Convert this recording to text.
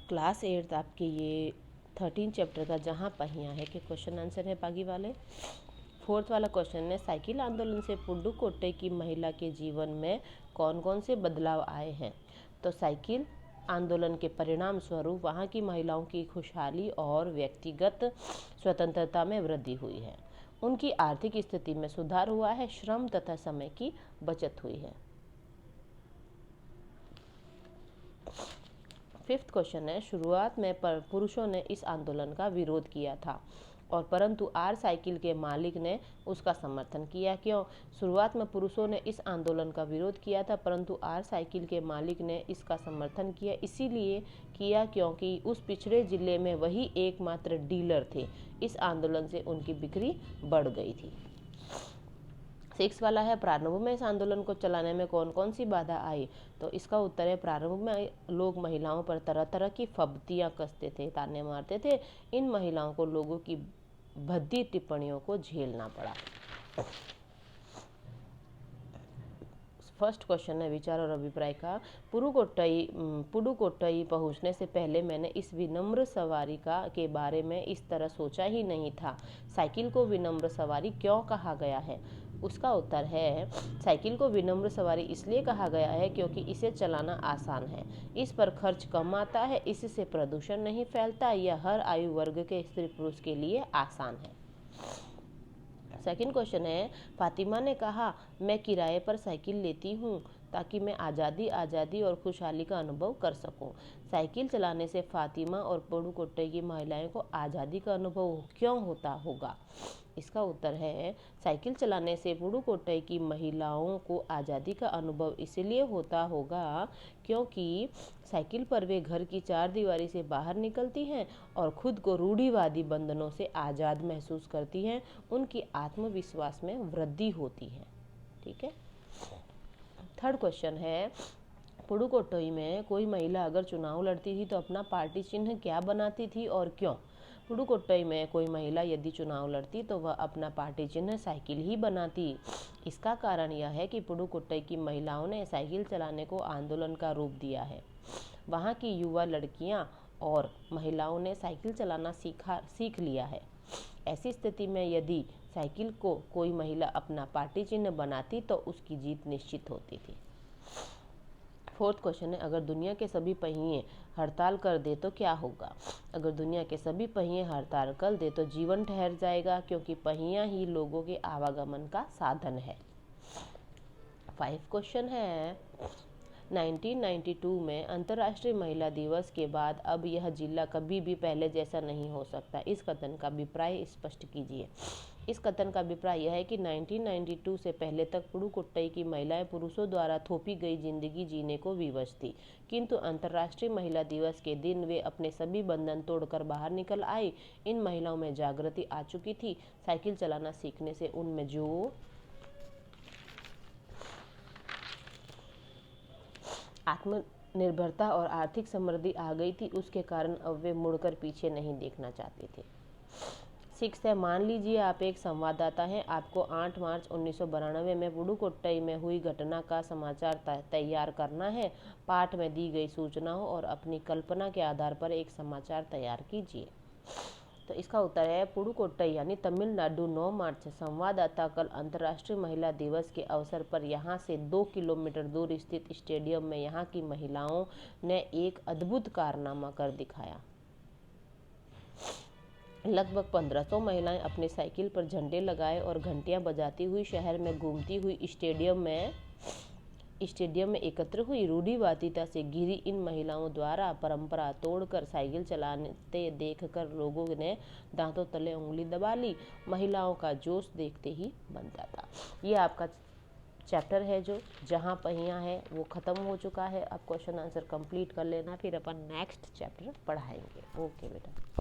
Class 8 आपके ये 13 chapter का जहाँ पहिया है कि क्वेश्चन आंसर है बागी वाले। फोर्थ वाला क्वेश्चन है, साइकिल आंदोलन से पुडुकोट्टई की महिला के जीवन में कौन कौन से बदलाव आए हैं। तो साइकिल आंदोलन के परिणाम स्वरूप वहाँ की महिलाओं की खुशहाली और व्यक्तिगत स्वतंत्रता में वृद्धि हुई है। उनकी आर्थिक स्थिति में सुधार हुआ है, श्रम तथा समय की बचत हुई है। फिफ्थ क्वेश्चन है, शुरुआत में पुरुषों ने इस आंदोलन का विरोध किया था और परंतु आर साइकिल के मालिक ने उसका समर्थन किया। क्यों? शुरुआत में पुरुषों ने इस आंदोलन का विरोध किया था परंतु आर साइकिल के मालिक ने इसका समर्थन किया। इसीलिए किया क्योंकि उस पिछड़े जिले में वही एकमात्र डीलर थे। इस आंदोलन से उनकी बिक्री बढ़ गई थी। 6 वाला है, प्रारंभ में इस आंदोलन को चलाने में कौन कौन सी बाधा आई। तो इसका उत्तर है, प्रारंभ में लोग महिलाओं पर तरह तरह की फब्तियां कसते थे, ताने मारते थे। इन महिलाओं को लोगों की भद्दी टिप्पणियों को झेलना पड़ा। फर्स्ट क्वेश्चन है विचार और अभिप्राय का। पुडुकोट्टई पहुंचने से पहले मैंने इस विनम्र सवारी के बारे में इस तरह सोचा ही नहीं था। साइकिल को विनम्र सवारी क्यों कहा गया है? उसका उत्तर है, साइकिल को विनम्र सवारी इसलिए कहा गया है क्योंकि इसे चलाना आसान है, इस पर खर्च कम आता है, इससे प्रदूषण नहीं फैलता, यह हर आयु वर्ग के स्त्री पुरुष के लिए आसान है। सेकंड क्वेश्चन है, फातिमा ने कहा, मैं किराए पर साइकिल लेती हूँ ताकि मैं आज़ादी और खुशहाली का अनुभव कर सकूं। साइकिल चलाने से फातिमा और पुडुकोट्टई की महिलाओं को आज़ादी का अनुभव क्यों होता होगा? इसका उत्तर है, साइकिल चलाने से पुडुकोट्टई की महिलाओं को आज़ादी का अनुभव इसलिए होता होगा क्योंकि साइकिल पर वे घर की चार दीवारी से बाहर निकलती हैं और खुद को रूढ़िवादी बंधनों से आज़ाद महसूस करती हैं। उनकी आत्मविश्वास में वृद्धि होती है। ठीक है। थर्ड क्वेश्चन है, पुडुकोट्टई में कोई महिला अगर चुनाव लड़ती थी तो अपना पार्टी चिन्ह क्या बनाती थी और क्यों? पुडुकोट्टई में कोई महिला यदि चुनाव लड़ती तो वह अपना पार्टी चिन्ह साइकिल ही बनाती। इसका कारण यह है कि पुडुकोट्टई की महिलाओं ने साइकिल चलाने को आंदोलन का रूप दिया है। वहाँ की युवा लड़कियाँ और महिलाओं ने साइकिल चलाना सीख लिया है। ऐसी स्थिति में यदि साइकिल को कोई महिला अपना पार्टी चिन्ह बनाती तो उसकी जीत निश्चित होती थी। फोर्थ क्वेश्चन है, अगर दुनिया के सभी पहिए हड़ताल कर दे तो क्या होगा? अगर दुनिया के सभी पहिए हड़ताल कर दे तो जीवन ठहर जाएगा क्योंकि पहिया ही लोगों के आवागमन का साधन है। 5 क्वेश्चन है, 1992 में अंतर्राष्ट्रीय महिला दिवस के बाद अब यह जिला कभी भी पहले जैसा नहीं हो सकता। इस कथन का अभिप्राय स्पष्ट कीजिए। इस कथन का अभिप्राय यह है कि 1992 से पहले तक पुडुकोट्टई की महिलाएं पुरुषों द्वारा थोपी गई जिंदगी जीने को विवश थी, किंतु अंतर्राष्ट्रीय महिला दिवस के दिन वे अपने सभी बंधन तोड़कर बाहर निकल आई। इन महिलाओं में जागृति आ चुकी थी। साइकिल चलाना सीखने से उनमें जो आत्मनिर्भरता और आर्थिक समृद्धि आ गई थी, उसके कारण अब वे मुड़कर पीछे नहीं देखना चाहते थे। 6 है, मान लीजिए आप एक संवाददाता हैं। आपको 8 मार्च 1992 में पुडुकोट्टई में हुई घटना का समाचार तैयार करना है। पाठ में दी गई सूचनाओं और अपनी कल्पना के आधार पर एक समाचार तैयार कीजिए। तो इसका उत्तर है, पुडुकोट्टई यानी तमिलनाडु, 9 मार्च। संवाददाता कल अंतर्राष्ट्रीय महिला दिवस के अवसर पर यहाँ से 2 किलोमीटर दूर स्थित स्टेडियम में यहाँ की महिलाओं ने एक अद्भुत कारनामा कर दिखाया। लगभग 1500 महिलाएं अपनी साइकिल पर झंडे लगाए और घंटियां बजाती हुई शहर में घूमती हुई स्टेडियम में एकत्र हुई। रूढ़िवादिता से घिरी इन महिलाओं द्वारा परंपरा तोड़कर साइकिल चलाते देखकर लोगों ने दांतों तले उंगली दबा ली। महिलाओं का जोश देखते ही बनता था। ये आपका चैप्टर है जो जहाँ पहिया है वो ख़त्म हो चुका है। अब क्वेश्चन आंसर कंप्लीट कर लेना, फिर अपन नेक्स्ट चैप्टर पढ़ाएंगे। ओके बेटा।